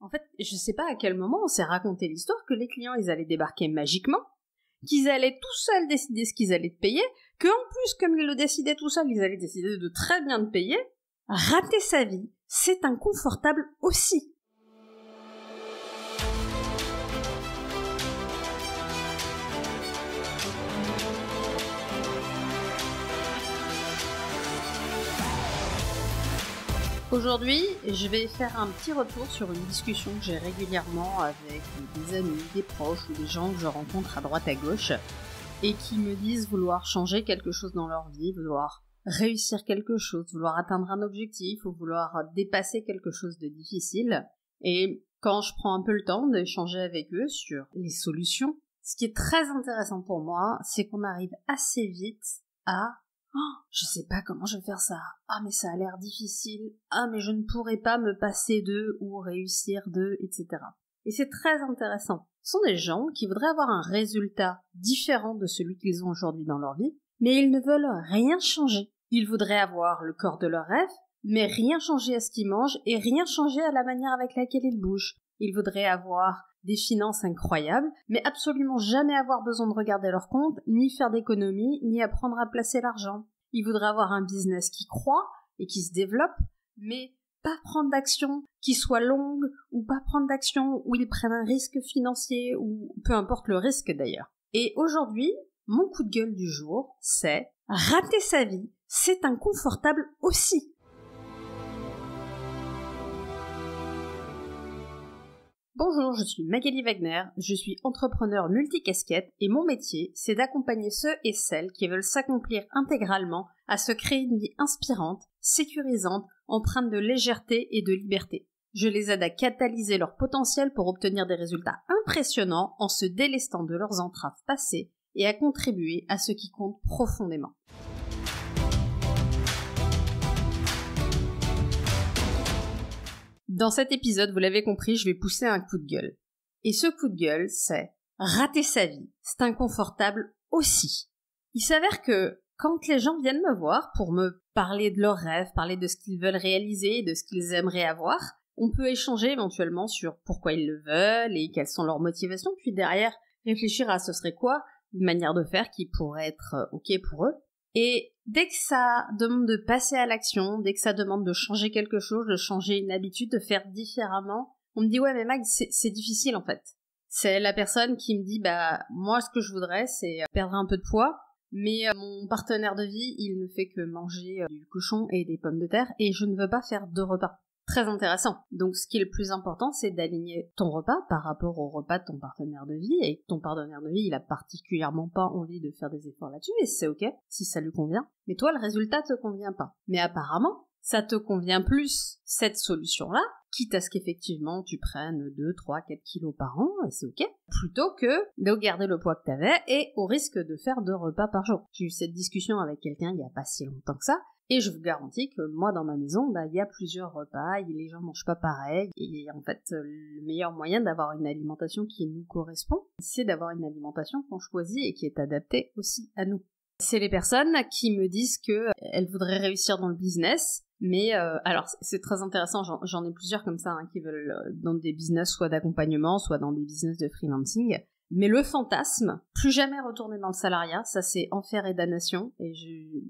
En fait, je sais pas à quel moment on s'est raconté l'histoire que les clients, ils allaient débarquer magiquement, qu'ils allaient tout seuls décider ce qu'ils allaient te payer, que en plus, comme ils le décidaient tout seuls, ils allaient décider de très bien te payer. Rater sa vie, c'est inconfortable aussi. Aujourd'hui, je vais faire un petit retour sur une discussion que j'ai régulièrement avec des amis, des proches ou des gens que je rencontre à droite à gauche et qui me disent vouloir changer quelque chose dans leur vie, vouloir réussir quelque chose, vouloir atteindre un objectif ou vouloir dépasser quelque chose de difficile. Et quand je prends un peu le temps d'échanger avec eux sur les solutions, ce qui est très intéressant pour moi, c'est qu'on arrive assez vite à je sais pas comment je vais faire ça. Ah, mais ça a l'air difficile. Ah, mais je ne pourrai pas me passer d'eux ou réussir d'eux, etc. Et c'est très intéressant. Ce sont des gens qui voudraient avoir un résultat différent de celui qu'ils ont aujourd'hui dans leur vie, mais ils ne veulent rien changer. Ils voudraient avoir le corps de leur rêve, mais rien changer à ce qu'ils mangent et rien changer à la manière avec laquelle ils bougent. Ils voudraient avoir des finances incroyables, mais absolument jamais avoir besoin de regarder leur compte, ni faire d'économies, ni apprendre à placer l'argent. Ils voudraient avoir un business qui croît et qui se développe, mais pas prendre d'action qui soit longue, ou pas prendre d'action où ils prennent un risque financier, ou peu importe le risque d'ailleurs. Et aujourd'hui, mon coup de gueule du jour, c'est rater sa vie, c'est inconfortable aussi. Bonjour, je suis Magali Wagner, je suis entrepreneur multicasquette et mon métier, c'est d'accompagner ceux et celles qui veulent s'accomplir intégralement à se créer une vie inspirante, sécurisante, empreinte de légèreté et de liberté. Je les aide à catalyser leur potentiel pour obtenir des résultats impressionnants en se délestant de leurs entraves passées et à contribuer à ce qui compte profondément. Dans cet épisode, vous l'avez compris, je vais pousser un coup de gueule. Et ce coup de gueule, c'est rater sa vie. C'est inconfortable aussi. Il s'avère que quand les gens viennent me voir pour me parler de leurs rêves, parler de ce qu'ils veulent réaliser et de ce qu'ils aimeraient avoir, on peut échanger éventuellement sur pourquoi ils le veulent et quelles sont leurs motivations, puis derrière réfléchir à ce serait quoi une manière de faire qui pourrait être ok pour eux. Et dès que ça demande de passer à l'action, dès que ça demande de changer quelque chose, de changer une habitude, de faire différemment, on me dit ouais mais Mag, c'est difficile en fait. C'est la personne qui me dit moi ce que je voudrais c'est perdre un peu de poids, mais mon partenaire de vie il ne fait que manger du cochon et des pommes de terre et je ne veux pas faire 2 repas. Très intéressant. Donc ce qui est le plus important, c'est d'aligner ton repas par rapport au repas de ton partenaire de vie, et ton partenaire de vie, il a particulièrement pas envie de faire des efforts là-dessus, et c'est ok, si ça lui convient. Mais toi, le résultat te convient pas. Mais apparemment, ça te convient plus, cette solution-là, quitte à ce qu'effectivement tu prennes 2, 3, 4 kilos par an, et c'est ok, plutôt que de garder le poids que t'avais, et au risque de faire 2 repas par jour. J'ai eu cette discussion avec quelqu'un il y a pas si longtemps que ça, et je vous garantis que moi, dans ma maison, il y a plusieurs repas, les gens mangent pas pareil, et en fait, le meilleur moyen d'avoir une alimentation qui nous correspond, c'est d'avoir une alimentation qu'on choisit et qui est adaptée aussi à nous. C'est les personnes qui me disent qu'elles voudraient réussir dans le business, mais alors c'est très intéressant, j'en ai plusieurs comme ça qui veulent dans des business soit d'accompagnement, soit dans des business de freelancing. Mais le fantasme, plus jamais retourner dans le salariat, ça c'est enfer et damnation, et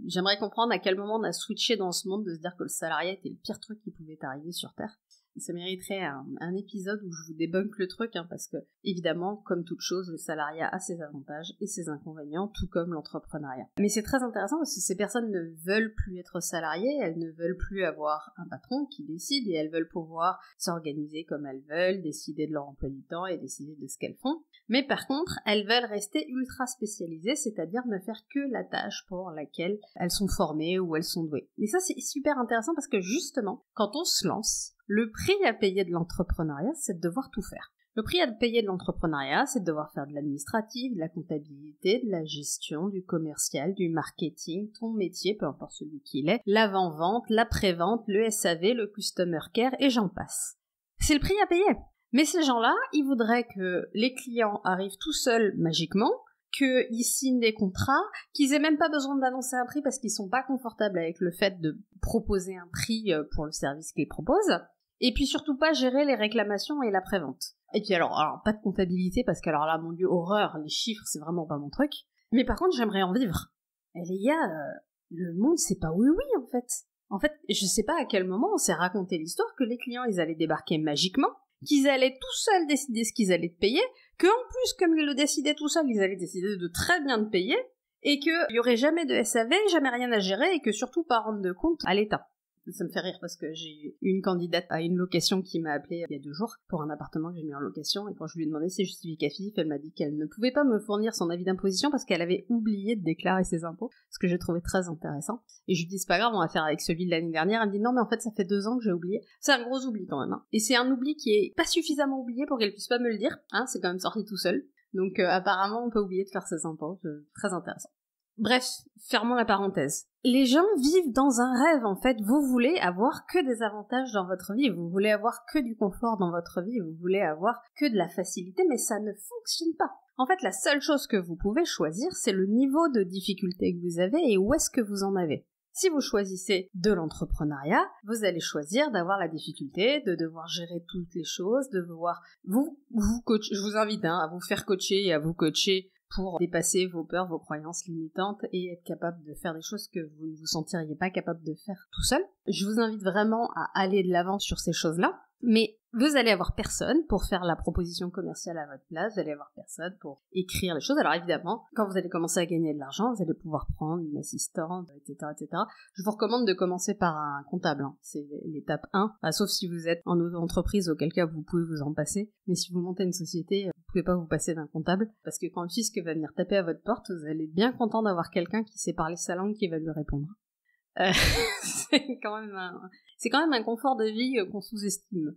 j'aimerais comprendre à quel moment on a switché dans ce monde de se dire que le salariat était le pire truc qui pouvait arriver sur Terre. Ça mériterait un épisode où je vous débunk le truc, parce que, évidemment, comme toute chose, le salariat a ses avantages et ses inconvénients, tout comme l'entrepreneuriat. Mais c'est très intéressant parce que ces personnes ne veulent plus être salariées, elles ne veulent plus avoir un patron qui décide, et elles veulent pouvoir s'organiser comme elles veulent, décider de leur emploi du temps et décider de ce qu'elles font. Mais par contre, elles veulent rester ultra spécialisées, c'est-à-dire ne faire que la tâche pour laquelle elles sont formées ou elles sont douées. Et ça, c'est super intéressant parce que justement, quand on se lance, le prix à payer de l'entrepreneuriat, c'est de devoir tout faire. Le prix à payer de l'entrepreneuriat, c'est de devoir faire de l'administratif, de la comptabilité, de la gestion, du commercial, du marketing, ton métier, peu importe celui qu'il est, l'avant-vente, l'après-vente, le SAV, le customer care, et j'en passe. C'est le prix à payer. Mais ces gens-là, ils voudraient que les clients arrivent tout seuls magiquement, qu'ils signent des contrats, qu'ils aient même pas besoin d'annoncer un prix parce qu'ils sont pas confortables avec le fait de proposer un prix pour le service qu'ils proposent, Et puis surtout pas gérer les réclamations et l'après-vente. Et puis alors pas de comptabilité, parce qu'alors là, mon Dieu, horreur, les chiffres, c'est vraiment pas mon truc. Mais par contre, j'aimerais en vivre. Et les gars, le monde, c'est pas oui en fait. En fait, je sais pas à quel moment on s'est raconté l'histoire que les clients, ils allaient débarquer magiquement, qu'ils allaient tout seuls décider ce qu'ils allaient te payer, que en plus, comme ils le décidaient tout seuls, ils allaient décider de très bien te payer, et qu'il y aurait jamais de SAV, jamais rien à gérer, et que surtout pas rendre de compte à l'État. Ça me fait rire parce que j'ai eu une candidate à une location qui m'a appelé il y a 2 jours pour un appartement que j'ai mis en location, et quand je lui ai demandé ses justificatifs, elle m'a dit qu'elle ne pouvait pas me fournir son avis d'imposition parce qu'elle avait oublié de déclarer ses impôts, ce que j'ai trouvé très intéressant. Et je lui dis c'est pas grave, on va faire avec celui de l'année dernière. Elle me dit non mais en fait ça fait 2 ans que j'ai oublié. C'est un gros oubli quand même, hein. Et c'est un oubli qui est pas suffisamment oublié pour qu'elle puisse pas me le dire, hein, c'est quand même sorti tout seul. Donc apparemment on peut oublier de faire ses impôts, très intéressant. Bref, fermons la parenthèse. Les gens vivent dans un rêve, en fait. Vous voulez avoir que des avantages dans votre vie, vous voulez avoir que du confort dans votre vie, vous voulez avoir que de la facilité, mais ça ne fonctionne pas. En fait, la seule chose que vous pouvez choisir, c'est le niveau de difficulté que vous avez et où est-ce que vous en avez. Si vous choisissez de l'entrepreneuriat, vous allez choisir d'avoir la difficulté, de devoir gérer toutes les choses, de devoir vous coacher. Je vous invite à vous faire coacher et à vous coacher pour dépasser vos peurs, vos croyances limitantes et être capable de faire des choses que vous ne vous sentiriez pas capable de faire tout seul. Je vous invite vraiment à aller de l'avant sur ces choses-là, mais vous allez avoir personne pour faire la proposition commerciale à votre place, vous allez avoir personne pour écrire les choses. Alors évidemment, quand vous allez commencer à gagner de l'argent, vous allez pouvoir prendre une assistante, etc., etc. Je vous recommande de commencer par un comptable, hein. C'est l'étape 1, sauf si vous êtes en auto-entreprise, auquel cas vous pouvez vous en passer, mais si vous montez une société, vous pouvez pas vous passer d'un comptable, parce que quand le fisc va venir taper à votre porte, vous allez être bien content d'avoir quelqu'un qui sait parler sa langue qui va lui répondre. C'est quand même un confort de vie qu'on sous-estime.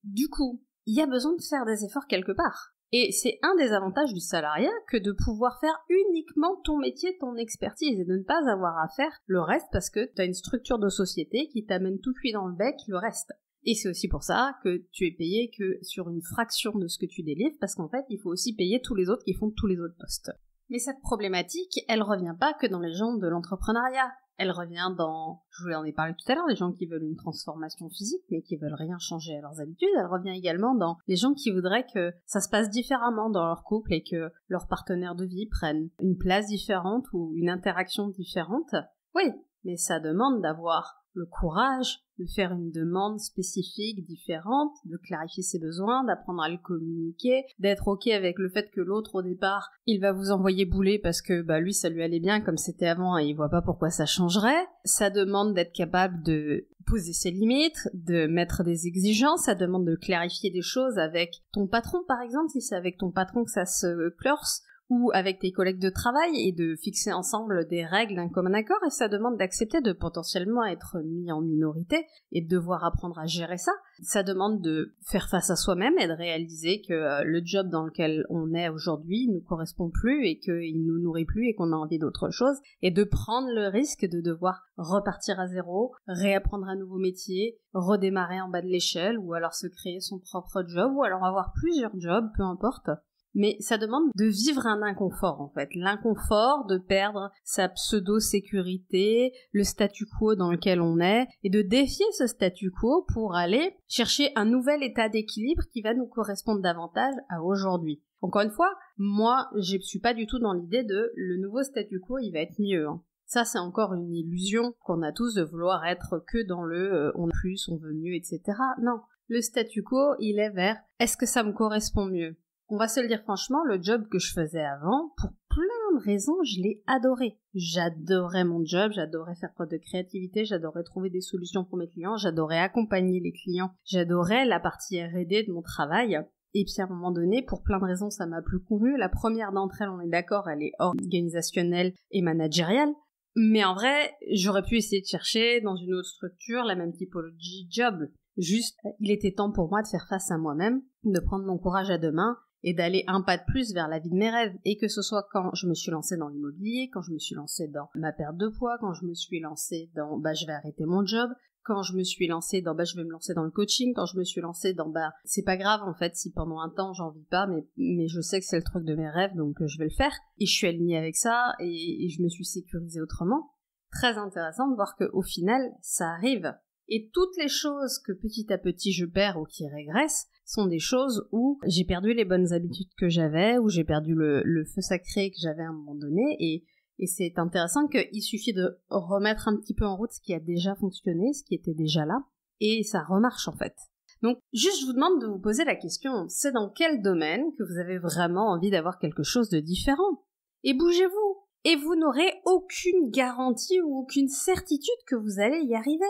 Du coup, il y a besoin de faire des efforts quelque part. Et c'est un des avantages du salariat que de pouvoir faire uniquement ton métier, ton expertise, et de ne pas avoir à faire le reste parce que tu as une structure de société qui t'amène tout cuit dans le bec le reste. Et c'est aussi pour ça que tu es payé que sur une fraction de ce que tu délivres, parce qu'en fait, il faut aussi payer tous les autres qui font tous les autres postes. Mais cette problématique, elle revient pas que dans les gens de l'entrepreneuriat. Elle revient dans, je vous en ai parlé tout à l'heure, les gens qui veulent une transformation physique mais qui veulent rien changer à leurs habitudes. Elle revient également dans les gens qui voudraient que ça se passe différemment dans leur couple et que leur partenaire de vie prenne une place différente ou une interaction différente. Oui, mais ça demande d'avoir le courage de faire une demande spécifique, différente, de clarifier ses besoins, d'apprendre à le communiquer, d'être ok avec le fait que l'autre, au départ, il va vous envoyer bouler parce que lui, ça lui allait bien comme c'était avant et il voit pas pourquoi ça changerait. Ça demande d'être capable de poser ses limites, de mettre des exigences, ça demande de clarifier des choses avec ton patron, par exemple, si c'est avec ton patron que ça se clorse, ou avec tes collègues de travail, et de fixer ensemble des règles d'un commun accord, et ça demande d'accepter de potentiellement être mis en minorité et de devoir apprendre à gérer ça. Ça demande de faire face à soi-même et de réaliser que le job dans lequel on est aujourd'hui ne correspond plus et qu'il nous nourrit plus et qu'on a envie d'autre chose, et de prendre le risque de devoir repartir à zéro, réapprendre un nouveau métier, redémarrer en bas de l'échelle, ou alors se créer son propre job, ou alors avoir plusieurs jobs, peu importe. Mais ça demande de vivre un inconfort, en fait. L'inconfort de perdre sa pseudo-sécurité, le statu quo dans lequel on est, et de défier ce statu quo pour aller chercher un nouvel état d'équilibre qui va nous correspondre davantage à aujourd'hui. Encore une fois, moi, je suis pas du tout dans l'idée de le nouveau statu quo, il va être mieux, hein. Ça, c'est encore une illusion qu'on a tous de vouloir être que dans le on a plus, on veut mieux, etc. Non. Le statu quo, il est vers est-ce que ça me correspond mieux? On va se le dire franchement, le job que je faisais avant, pour plein de raisons, je l'ai adoré. J'adorais mon job, j'adorais faire preuve de créativité, j'adorais trouver des solutions pour mes clients, j'adorais accompagner les clients, j'adorais la partie R&D de mon travail. Et puis à un moment donné, pour plein de raisons, ça m'a plus convenu. La première d'entre elles, on est d'accord, elle est organisationnelle et managériale. Mais en vrai, j'aurais pu essayer de chercher dans une autre structure la même typologie job. Juste, il était temps pour moi de faire face à moi-même, de prendre mon courage à deux mains et d'aller un pas de plus vers la vie de mes rêves. Et que ce soit quand je me suis lancée dans l'immobilier, quand je me suis lancée dans ma perte de poids, quand je me suis lancée dans je vais arrêter mon job, quand je me suis lancée dans je vais me lancer dans le coaching, quand je me suis lancée dans c'est pas grave en fait si pendant un temps j'en vis pas, mais je sais que c'est le truc de mes rêves, donc je vais le faire. Et je suis alignée avec ça et je me suis sécurisée autrement. Très intéressant de voir qu'au final, ça arrive. Et toutes les choses que petit à petit je perds ou qui régressent sont des choses où j'ai perdu les bonnes habitudes que j'avais, où j'ai perdu le feu sacré que j'avais à un moment donné, et c'est intéressant qu'il suffit de remettre un petit peu en route ce qui a déjà fonctionné, ce qui était déjà là, et ça remarche en fait. Donc juste je vous demande de vous poser la question, c'est dans quel domaine que vous avez vraiment envie d'avoir quelque chose de différent? Et bougez-vous! Et vous n'aurez aucune garantie ou aucune certitude que vous allez y arriver.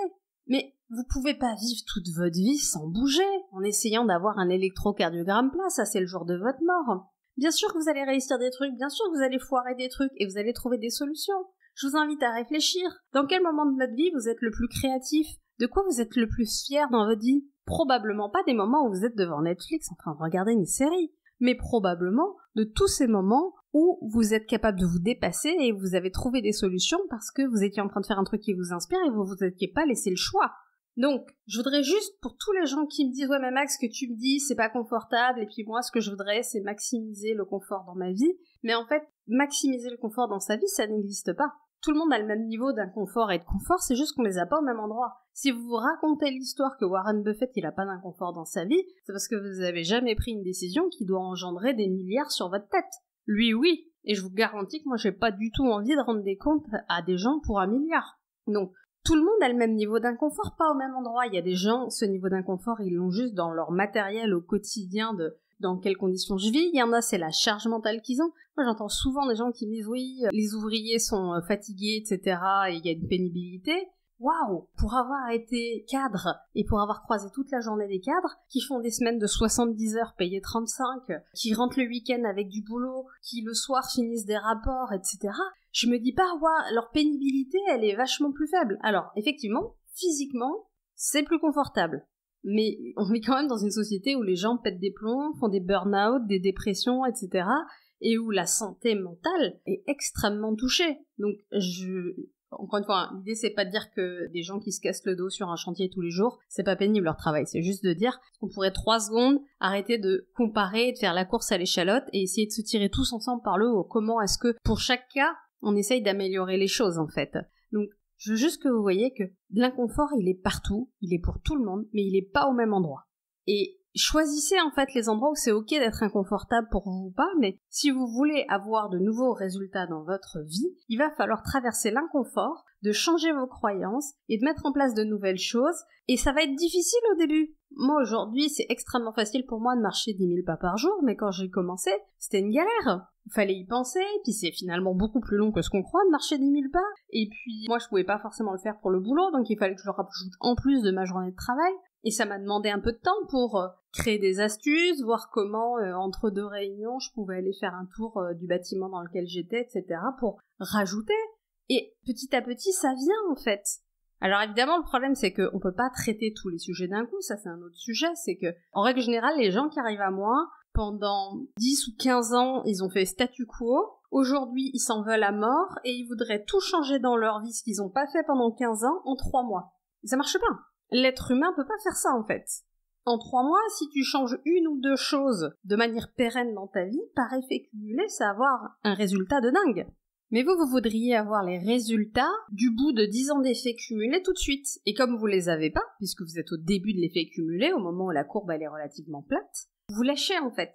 Mais vous pouvez pas vivre toute votre vie sans bouger, en essayant d'avoir un électrocardiogramme plat, ça c'est le jour de votre mort. Bien sûr que vous allez réussir des trucs, bien sûr que vous allez foirer des trucs, et vous allez trouver des solutions. Je vous invite à réfléchir. Dans quel moment de votre vie vous êtes le plus créatif? De quoi vous êtes le plus fier dans votre vie? Probablement pas des moments où vous êtes devant Netflix en train de regarder une série, mais probablement de tous ces moments où vous êtes capable de vous dépasser et vous avez trouvé des solutions parce que vous étiez en train de faire un truc qui vous inspire et vous vous étiez pas laissé le choix. Donc, je voudrais juste, pour tous les gens qui me disent « Ouais, mais Max, ce que tu me dis, c'est pas confortable, et puis moi, ce que je voudrais, c'est maximiser le confort dans ma vie. » Mais en fait, maximiser le confort dans sa vie, ça n'existe pas. Tout le monde a le même niveau d'inconfort et de confort, c'est juste qu'on les a pas au même endroit. Si vous vous racontez l'histoire que Warren Buffett, il a pas d'inconfort dans sa vie, c'est parce que vous avez jamais pris une décision qui doit engendrer des milliards sur votre tête. Lui, oui. Et je vous garantis que moi, j'ai pas du tout envie de rendre des comptes à des gens pour 1 milliard. Donc, tout le monde a le même niveau d'inconfort, pas au même endroit. Il y a des gens, ce niveau d'inconfort, ils l'ont juste dans leur matériel au quotidien dans quelles conditions je vis. Il y en a, c'est la charge mentale qu'ils ont. Moi, j'entends souvent des gens qui me disent, oui, les ouvriers sont fatigués, etc., et il y a une pénibilité. Waouh! Pour avoir été cadre et pour avoir croisé toute la journée des cadres qui font des semaines de 70 heures payées 35, qui rentrent le week-end avec du boulot, qui le soir finissent des rapports, etc., je me dis pas, waouh, leur pénibilité, elle est vachement plus faible. Alors, effectivement, physiquement, c'est plus confortable. Mais on est quand même dans une société où les gens pètent des plombs, font des burn-out, des dépressions, etc., et où la santé mentale est extrêmement touchée. Donc, encore une fois, l'idée c'est pas de dire que des gens qui se cassent le dos sur un chantier tous les jours, c'est pas pénible leur travail, c'est juste de dire qu'on pourrait 3 secondes arrêter de comparer et de faire la course à l'échalote et essayer de se tirer tous ensemble par le haut. Comment est-ce que, pour chaque cas, on essaye d'améliorer les choses en fait. Donc, je veux juste que vous voyez que l'inconfort, il est partout, il est pour tout le monde, mais il est pas au même endroit. Et choisissez en fait les endroits où c'est ok d'être inconfortable pour vous ou pas, mais si vous voulez avoir de nouveaux résultats dans votre vie, il va falloir traverser l'inconfort, de changer vos croyances et de mettre en place de nouvelles choses, et ça va être difficile au début. Moi aujourd'hui, c'est extrêmement facile pour moi de marcher 10 000 pas par jour, mais quand j'ai commencé, c'était une galère. Il fallait y penser, puis c'est finalement beaucoup plus long que ce qu'on croit de marcher 10 000 pas, et puis moi je pouvais pas forcément le faire pour le boulot, donc il fallait que je le rajoute en plus de ma journée de travail. Et ça m'a demandé un peu de temps pour créer des astuces, voir comment, entre 2 réunions, je pouvais aller faire un tour du bâtiment dans lequel j'étais, etc., pour rajouter. Et petit à petit, ça vient, en fait. Alors évidemment, le problème, c'est qu'on peut pas traiter tous les sujets d'un coup, ça c'est un autre sujet, c'est que, en règle générale, les gens qui arrivent à moi, pendant 10 ou 15 ans, ils ont fait statu quo, aujourd'hui, ils s'en veulent à mort, et ils voudraient tout changer dans leur vie, ce qu'ils ont pas fait pendant 15 ans, en 3 mois. Ça marche pas. L'être humain peut pas faire ça, en fait. En 3 mois, si tu changes 1 ou 2 choses de manière pérenne dans ta vie, par effet cumulé, ça va avoir un résultat de dingue. Mais vous voudriez avoir les résultats du bout de 10 ans d'effet cumulé tout de suite. Et comme vous les avez pas, puisque vous êtes au début de l'effet cumulé, au moment où la courbe elle est relativement plate, vous lâchez, en fait.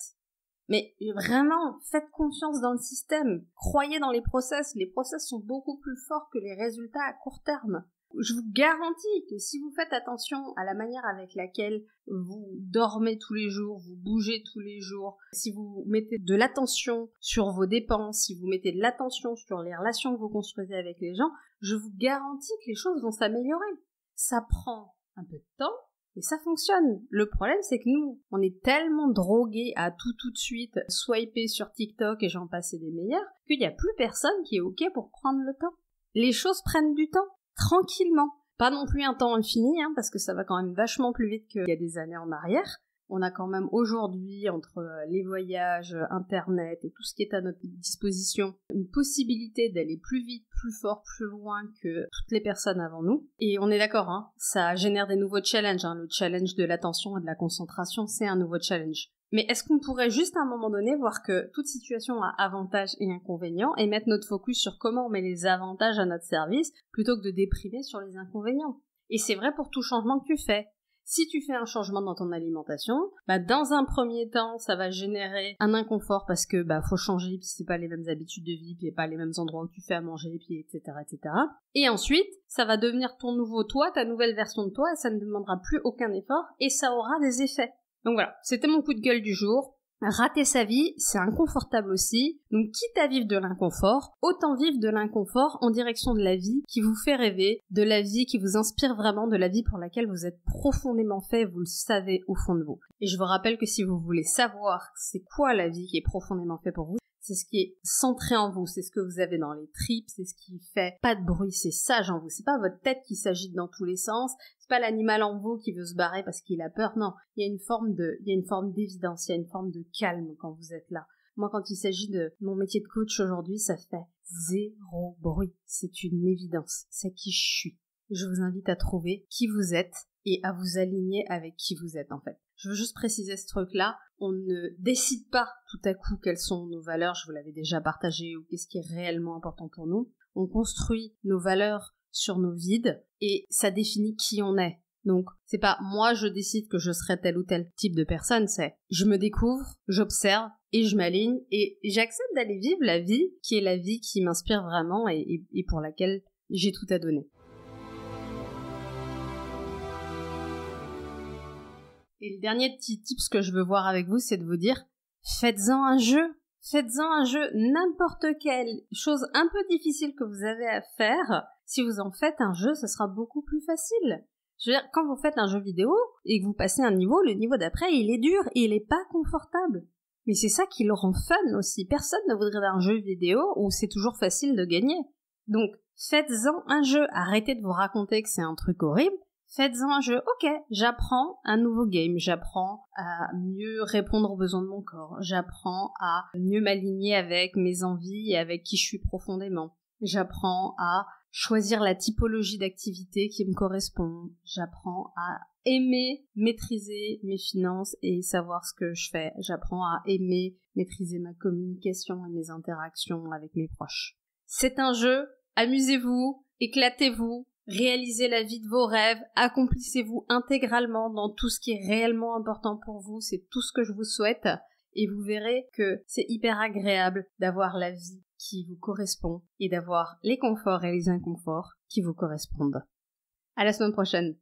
Mais vraiment, faites confiance dans le système. Croyez dans les process sont beaucoup plus forts que les résultats à court terme. Je vous garantis que si vous faites attention à la manière avec laquelle vous dormez tous les jours, vous bougez tous les jours, si vous mettez de l'attention sur vos dépenses, si vous mettez de l'attention sur les relations que vous construisez avec les gens, je vous garantis que les choses vont s'améliorer. Ça prend un peu de temps, et ça fonctionne. Le problème, c'est que nous, on est tellement drogués à tout de suite, swiper sur TikTok et j'en passe des meilleurs, qu'il n'y a plus personne qui est ok pour prendre le temps. Les choses prennent du temps. Tranquillement. Pas non plus un temps infini, parce que ça va quand même vachement plus vite qu'il y a des années en arrière. On a quand même aujourd'hui, entre les voyages, Internet et tout ce qui est à notre disposition, une possibilité d'aller plus vite, plus fort, plus loin que toutes les personnes avant nous. Et on est d'accord, ça génère des nouveaux challenges. Le challenge de l'attention et de la concentration, c'est un nouveau challenge. Mais est-ce qu'on pourrait juste à un moment donné voir que toute situation a avantages et inconvénients et mettre notre focus sur comment on met les avantages à notre service plutôt que de déprimer sur les inconvénients? Et c'est vrai pour tout changement que tu fais. Si tu fais un changement dans ton alimentation, dans un premier temps, ça va générer un inconfort parce que faut changer, puis c'est pas les mêmes habitudes de vie, puis c'est pas les mêmes endroits où tu fais à manger, puis etc., etc. Et ensuite, ça va devenir ton nouveau toi, ta nouvelle version de toi, et ça ne demandera plus aucun effort, et ça aura des effets. Donc voilà, c'était mon coup de gueule du jour. Rater sa vie, c'est inconfortable aussi, donc quitte à vivre de l'inconfort, autant vivre de l'inconfort en direction de la vie qui vous fait rêver, de la vie qui vous inspire vraiment, de la vie pour laquelle vous êtes profondément fait, vous le savez au fond de vous. Et je vous rappelle que si vous voulez savoir c'est quoi la vie qui est profondément fait pour vous, c'est ce qui est centré en vous, c'est ce que vous avez dans les tripes, c'est ce qui fait pas de bruit, c'est sage en vous, c'est pas votre tête qui s'agite dans tous les sens, c'est pas l'animal en vous qui veut se barrer parce qu'il a peur, non, il y a une forme d'évidence, il y a une forme de calme quand vous êtes là. Moi, quand il s'agit de mon métier de coach aujourd'hui, ça fait zéro bruit, c'est une évidence, c'est qui je suis. Je vous invite à trouver qui vous êtes et à vous aligner avec qui vous êtes en fait. Je veux juste préciser ce truc-là, on ne décide pas tout à coup quelles sont nos valeurs, je vous l'avais déjà partagé, ou qu'est-ce qui est réellement important pour nous. On construit nos valeurs sur nos vides et ça définit qui on est. Donc, c'est pas moi je décide que je serai tel ou tel type de personne, c'est je me découvre, j'observe et je m'aligne et j'accepte d'aller vivre la vie qui est la vie qui m'inspire vraiment et pour laquelle j'ai tout à donner. Et le dernier petit tips que je veux voir avec vous, c'est de vous dire, faites-en un jeu. Faites-en un jeu, n'importe quelle chose un peu difficile que vous avez à faire. Si vous en faites un jeu, ce sera beaucoup plus facile. Je veux dire, quand vous faites un jeu vidéo et que vous passez un niveau, le niveau d'après, il est dur et il est pas confortable. Mais c'est ça qui le rend fun aussi. Personne ne voudrait un jeu vidéo où c'est toujours facile de gagner. Donc, faites-en un jeu. Arrêtez de vous raconter que c'est un truc horrible. Faites-en un jeu. Ok, j'apprends un nouveau game. J'apprends à mieux répondre aux besoins de mon corps. J'apprends à mieux m'aligner avec mes envies et avec qui je suis profondément. J'apprends à choisir la typologie d'activité qui me correspond. J'apprends à aimer maîtriser mes finances et savoir ce que je fais. J'apprends à aimer maîtriser ma communication et mes interactions avec mes proches. C'est un jeu. Amusez-vous, éclatez-vous. Réalisez la vie de vos rêves, accomplissez-vous intégralement dans tout ce qui est réellement important pour vous, c'est tout ce que je vous souhaite, et vous verrez que c'est hyper agréable d'avoir la vie qui vous correspond et d'avoir les conforts et les inconforts qui vous correspondent. À la semaine prochaine.